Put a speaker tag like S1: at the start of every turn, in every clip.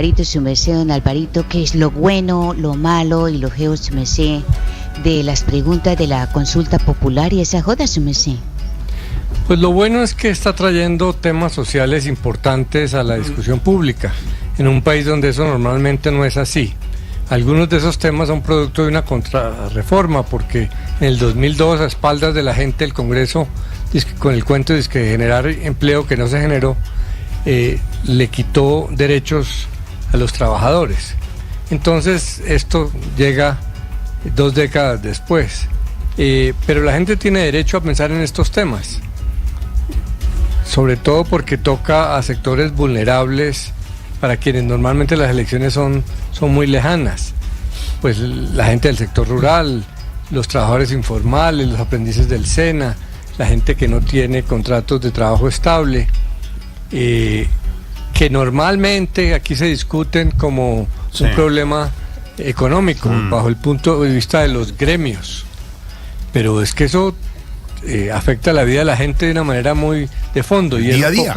S1: Alvarito, su merced, don Alvarito, qué es lo bueno, lo malo y lo feo, su merced, de las preguntas de la consulta popular y esa joda, su merced?
S2: Pues lo bueno es que está trayendo temas sociales importantes a la discusión pública, en un país donde eso normalmente no es así. Algunos de esos temas son producto de una contrarreforma, porque en el 2002, a espaldas de la gente, el Congreso, con el cuento de que generar empleo que no se generó, le quitó derechos a los trabajadores. Entonces esto llega 2 décadas después, pero la gente tiene derecho a pensar en estos temas, sobre todo porque toca a sectores vulnerables para quienes normalmente las elecciones son muy lejanas, pues la gente del sector rural, los trabajadores informales, los aprendices del SENA, la gente que no tiene contratos de trabajo estable, que normalmente aquí se discuten como un problema económico bajo el punto de vista de los gremios, pero es que eso afecta la vida de la gente de una manera muy de fondo y
S3: día a día.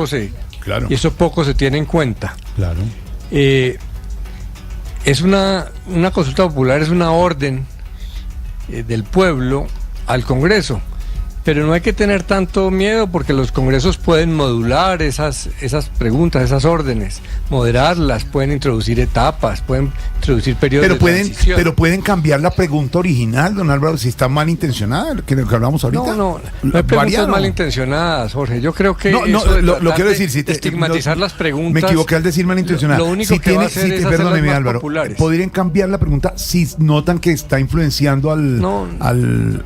S2: Claro. Y eso poco se tiene en cuenta.
S3: Claro.
S2: Es una consulta popular, es una orden del pueblo al Congreso, pero no hay que tener tanto miedo porque los congresos pueden modular esas preguntas, esas órdenes, moderarlas, pueden introducir etapas, pueden introducir periodos de transición.
S3: Pero pueden cambiar la pregunta original, don Álvaro, si está malintencionada, que hablamos ahorita.
S2: No hay preguntas malintencionadas, Jorge. Yo creo que
S3: lo quiero decir, si
S2: estigmatizar las preguntas.
S3: Me equivoqué al decir malintencionada.
S2: Lo único que va a hacer es hacerlas más
S3: Álvaro,
S2: populares.
S3: ¿Podrían cambiar la pregunta si notan que está influenciando al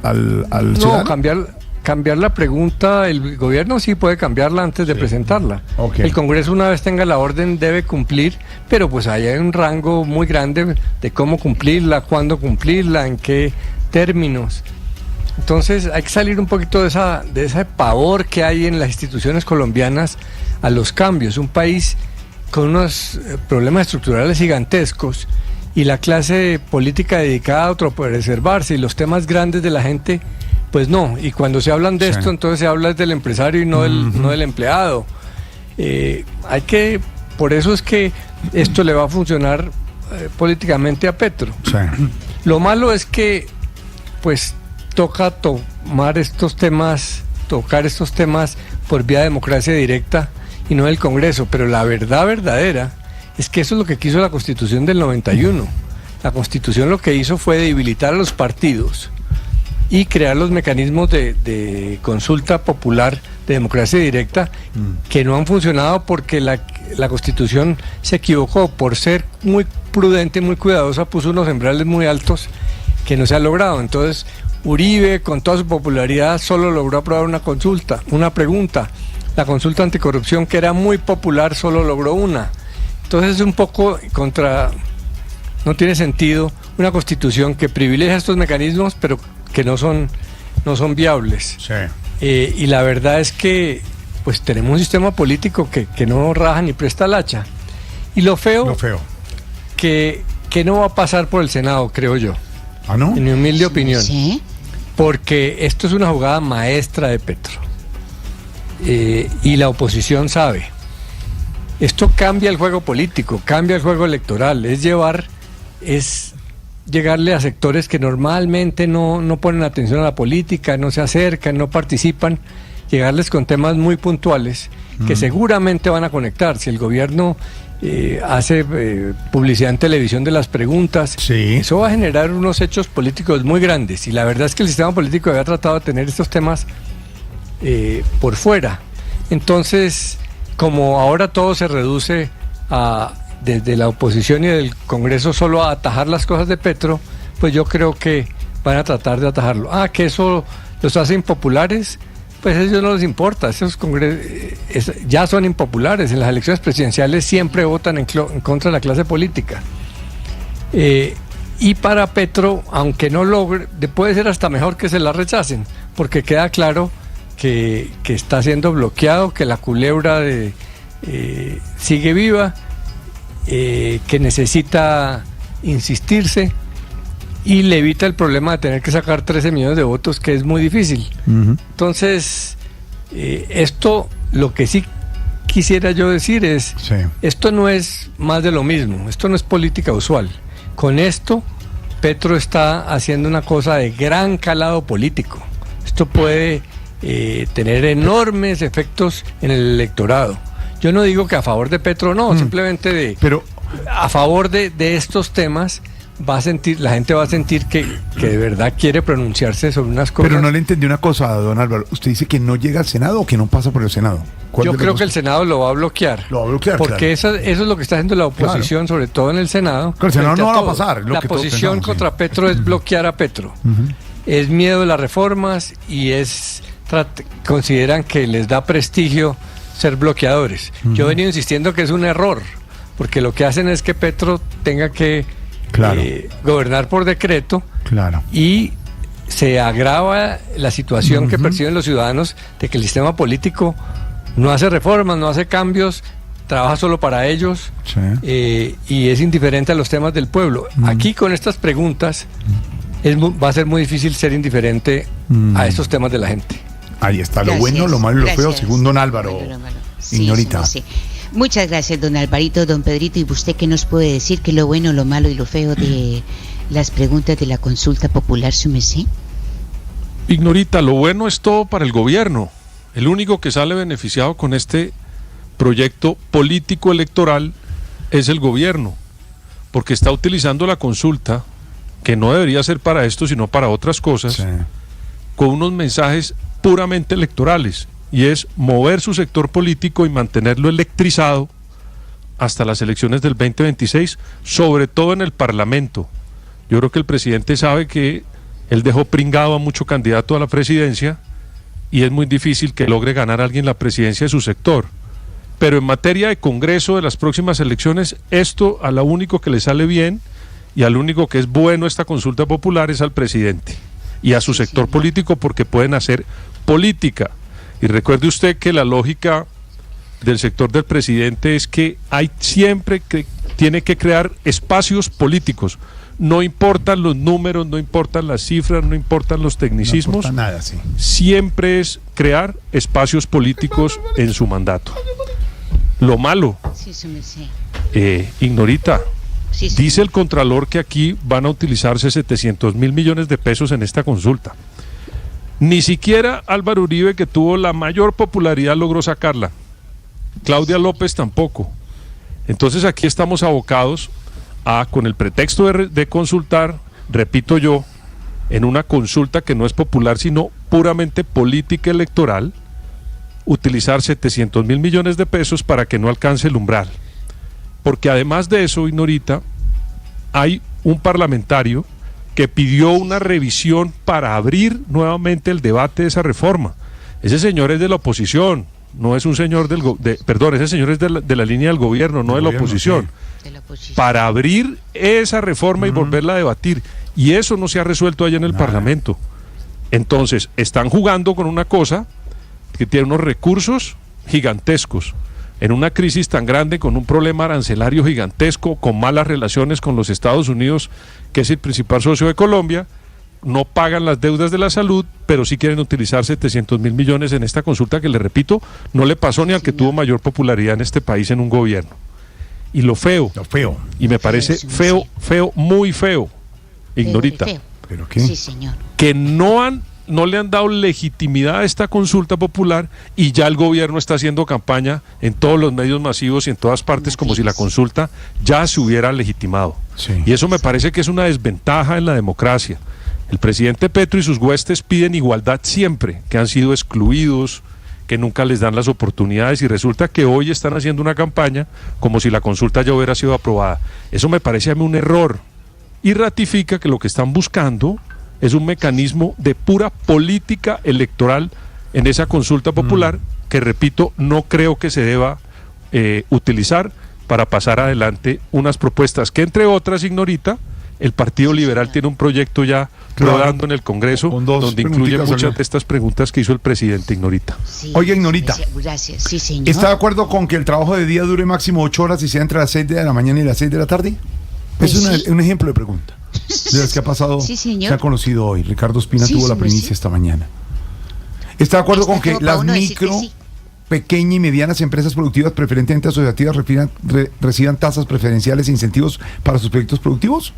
S3: ciudadano?
S2: Cambiar la pregunta, el gobierno sí puede cambiarla antes de presentarla.
S3: Okay.
S2: El Congreso, una vez tenga la orden, debe cumplir, pero pues ahí hay un rango muy grande de cómo cumplirla, cuándo cumplirla, en qué términos. Entonces hay que salir un poquito de ese pavor que hay en las instituciones colombianas a los cambios. Un país con unos problemas estructurales gigantescos y la clase política dedicada a autopreservarse y los temas grandes de la gente, pues no. Y cuando se hablan de esto, entonces se habla del empresario y no del empleado. Por eso es que esto le va a funcionar políticamente a Petro.
S3: Sí.
S2: Lo malo es que pues toca tocar estos temas por vía de democracia directa y no del Congreso, pero la verdad verdadera es que eso es lo que quiso la Constitución del 91. La Constitución lo que hizo fue debilitar a los partidos y crear los mecanismos de consulta popular, de democracia directa, que no han funcionado porque la Constitución se equivocó. Por ser muy prudente, muy cuidadosa, puso unos umbrales muy altos que no se ha logrado. Entonces Uribe, con toda su popularidad, solo logró aprobar una pregunta. La consulta anticorrupción, que era muy popular, solo logró una. Entonces es un poco no tiene sentido una Constitución que privilegia estos mecanismos, pero que no son viables.
S3: Sí.
S2: Y la verdad es que pues tenemos un sistema político que no raja ni presta el hacha. Y lo feo. Que no va a pasar por el Senado, creo yo.
S3: ¿Ah, no?
S2: En mi humilde opinión.
S1: ¿Sí?
S2: Porque esto es una jugada maestra de Petro. Y la oposición sabe. Esto cambia el juego político, cambia el juego electoral, es llegarle a sectores que normalmente no ponen atención a la política, no se acercan, no participan, llegarles con temas muy puntuales que seguramente van a conectar. Si el gobierno hace publicidad en televisión de las preguntas, eso va a generar unos hechos políticos muy grandes, y la verdad es que el sistema político había tratado de tener estos temas por fuera. Entonces, como ahora todo se reduce desde la oposición y del Congreso solo a atajar las cosas de Petro, pues yo creo que van a tratar de atajarlo. Que eso los hace impopulares, pues a ellos no les importa. Esos ya son impopulares. En las elecciones presidenciales siempre votan en contra de la clase política. Y para Petro, aunque no logre, puede ser hasta mejor que se la rechacen, porque queda claro que está siendo bloqueado, que la culebra sigue viva, que necesita insistirse, y le evita el problema de tener que sacar 13 millones de votos, que es muy difícil. Entonces, esto lo que sí quisiera yo decir es,
S3: Sí.
S2: esto no es más de lo mismo, esto no es política usual. Con esto, Petro está haciendo una cosa de gran calado político. Esto puede tener enormes efectos en el electorado. Yo no digo que a favor de Petro, no, simplemente
S3: Pero
S2: a favor de estos temas la gente va a sentir que de verdad quiere pronunciarse sobre unas cosas.
S3: no le entendí una cosa, don Álvaro. ¿Usted dice que no llega al Senado o que no pasa por el Senado?
S2: Yo creo que el Senado lo va a bloquear.
S3: Lo va a bloquear,
S2: porque
S3: claro.
S2: eso es lo que está haciendo la oposición, sobre todo en el Senado.
S3: Claro, el Senado
S2: frente
S3: no
S2: a
S3: va a
S2: todo.
S3: pasar, lo
S2: La
S3: que todos
S2: posición
S3: pensamos,
S2: contra
S3: sí.
S2: Petro es bloquear a Petro. Es miedo de las reformas y consideran que les da prestigio ser bloqueadores. Yo he venido insistiendo que es un error, porque lo que hacen es que Petro tenga que
S3: Claro.
S2: gobernar por decreto.
S3: Claro.
S2: Y se agrava la situación que perciben los ciudadanos de que el sistema político no hace reformas, no hace cambios, trabaja solo para ellos,
S3: Sí.
S2: y es indiferente a los temas del pueblo. Aquí con estas preguntas va a ser muy difícil ser indiferente a estos temas de la gente.
S3: Ahí está, lo
S1: Gracias,
S3: bueno, lo malo y lo feo,
S1: gracias.
S3: según don Álvaro.
S1: Bueno, lo malo. Sí,
S3: Ignorita.
S1: sí, sí. Muchas gracias, don Alvarito, don Pedrito. ¿Y usted qué nos puede decir? ¿Qué es lo bueno, lo malo y lo feo de las preguntas de la consulta popular, su merced?
S4: Ignorita, lo bueno es todo para el gobierno. El único que sale beneficiado con este proyecto político electoral es el gobierno, porque está utilizando la consulta, que no debería ser para esto, sino para otras cosas,
S3: Sí.
S4: con unos mensajes puramente electorales, y es mover su sector político y mantenerlo electrizado hasta las elecciones del 2026, sobre todo en el Parlamento. Yo creo que el presidente sabe que él dejó pringado a mucho candidato a la presidencia y es muy difícil que logre ganar a alguien la presidencia de su sector. Pero en materia de Congreso de las próximas elecciones, esto a lo único que le sale bien y al único que es bueno esta consulta popular es al presidente y a su sector político, porque pueden hacer política. Y recuerde usted que la lógica del sector del presidente es que hay siempre que tiene que crear espacios políticos. No importan los números, no importan las cifras, no importan los tecnicismos.
S3: No importa nada, sí.
S4: Siempre es crear espacios políticos en su mandato. Lo malo,
S1: Sí, su merced.
S4: Ignorita,
S1: Sí, sí.
S4: dice el Contralor que aquí van a utilizarse 700.000 millones de pesos en esta consulta. Ni siquiera Álvaro Uribe, que tuvo la mayor popularidad, logró sacarla. Claudia López tampoco. Entonces aquí estamos abocados a, con el pretexto de consultar, repito yo, en una consulta que no es popular, sino puramente política electoral, utilizar 700.000 millones de pesos para que no alcance el umbral. Porque además de eso, Ignorita, hay un parlamentario que pidió una revisión para abrir nuevamente el debate de esa reforma. Ese señor es de la oposición, no es un señor ese señor es de la línea del gobierno, no de la oposición.
S1: De la oposición.
S4: Para abrir esa reforma y volverla a debatir. Y eso no se ha resuelto allá en el Parlamento. Entonces, están jugando con una cosa que tiene unos recursos gigantescos, en una crisis tan grande, con un problema arancelario gigantesco, con malas relaciones con los Estados Unidos, que es el principal socio de Colombia. No pagan las deudas de la salud, pero sí quieren utilizar 700.000 millones en esta consulta que, le repito, no le pasó ni al que tuvo mayor popularidad en este país en un gobierno. Y lo feo, y me parece feo, muy feo, Ignorita,
S1: Feo.
S3: ¿Pero qué?
S1: Sí, señor.
S4: que no le han dado legitimidad a esta consulta popular y ya el gobierno está haciendo campaña en todos los medios masivos y en todas partes como si la consulta ya se hubiera legitimado.
S3: Sí.
S4: Y eso me parece que es una desventaja en la democracia. El presidente Petro y sus huestes piden igualdad siempre, que han sido excluidos, que nunca les dan las oportunidades, y resulta que hoy están haciendo una campaña como si la consulta ya hubiera sido aprobada. Eso me parece a mí un error y ratifica que lo que están buscando es un mecanismo de pura política electoral en esa consulta popular que, repito, no creo que se deba utilizar para pasar adelante unas propuestas que, entre otras, Ignorita, el Partido Liberal tiene un proyecto ya rodando en el Congreso donde incluye muchas de estas preguntas que hizo el presidente, Ignorita.
S1: Sí,
S3: Oiga, Ignorita.
S1: Gracias, sí, señor.
S3: ¿Está de acuerdo con que el trabajo de día dure máximo 8 horas y sea entre las 6 de la mañana y las 6 de la tarde?
S1: Pues
S3: Es
S1: sí.
S3: un ejemplo de pregunta. De las que ha pasado,
S1: Sí, señor.
S3: se ha conocido hoy. Ricardo Ospina
S1: Sí,
S3: tuvo la
S1: señor,
S3: primicia
S1: sí.
S3: esta mañana. ¿Está de acuerdo
S1: Está
S3: con que
S1: como para
S3: las
S1: uno decir que
S3: micro,
S1: sí.
S3: pequeñas y medianas empresas productivas, preferentemente asociativas, reciban tasas preferenciales e incentivos para sus proyectos productivos?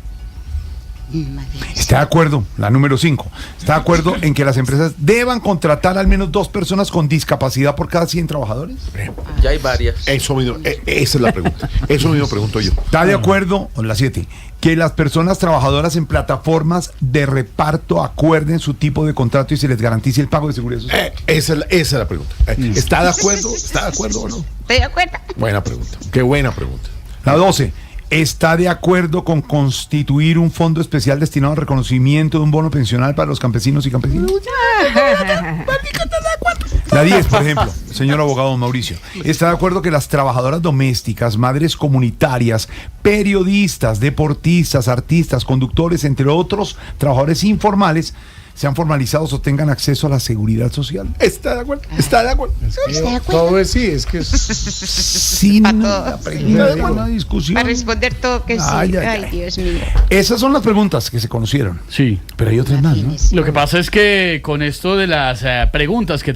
S3: ¿Está de acuerdo? La número 5. ¿Está de acuerdo en que las empresas deban contratar al menos 2 personas con discapacidad por cada 100 trabajadores?
S5: Ya hay varias.
S6: Eso mismo, esa es la pregunta. Eso mismo pregunto yo.
S3: ¿Está de acuerdo, la 7, que las personas trabajadoras en plataformas de reparto acuerden su tipo de contrato y se les garantice el pago de seguridad social?
S6: Esa es la pregunta. ¿Está de acuerdo? ¿Está de acuerdo o no?
S1: Estoy de acuerdo.
S6: Buena pregunta. Qué buena pregunta.
S3: La 12. ¿Está de acuerdo con constituir un fondo especial destinado al reconocimiento de un bono pensional para los campesinos y campesinas? La 10, por ejemplo, señor abogado Mauricio. ¿Está de acuerdo que las trabajadoras domésticas, madres comunitarias, periodistas, deportistas, artistas, conductores, entre otros trabajadores informales, sean formalizados o tengan acceso a la seguridad social? ¿Está de acuerdo? ¿Está de acuerdo?
S1: ¿Está de acuerdo?
S6: Todo es sí, es que
S3: Sin una discusión.
S1: Para responder todo que sí.
S3: Ay,
S1: Dios mío.
S3: Esas son las preguntas que se conocieron.
S7: Sí.
S3: Pero hay otras más, ¿no?
S1: Imagínese.
S7: Lo que pasa es que con esto de las preguntas que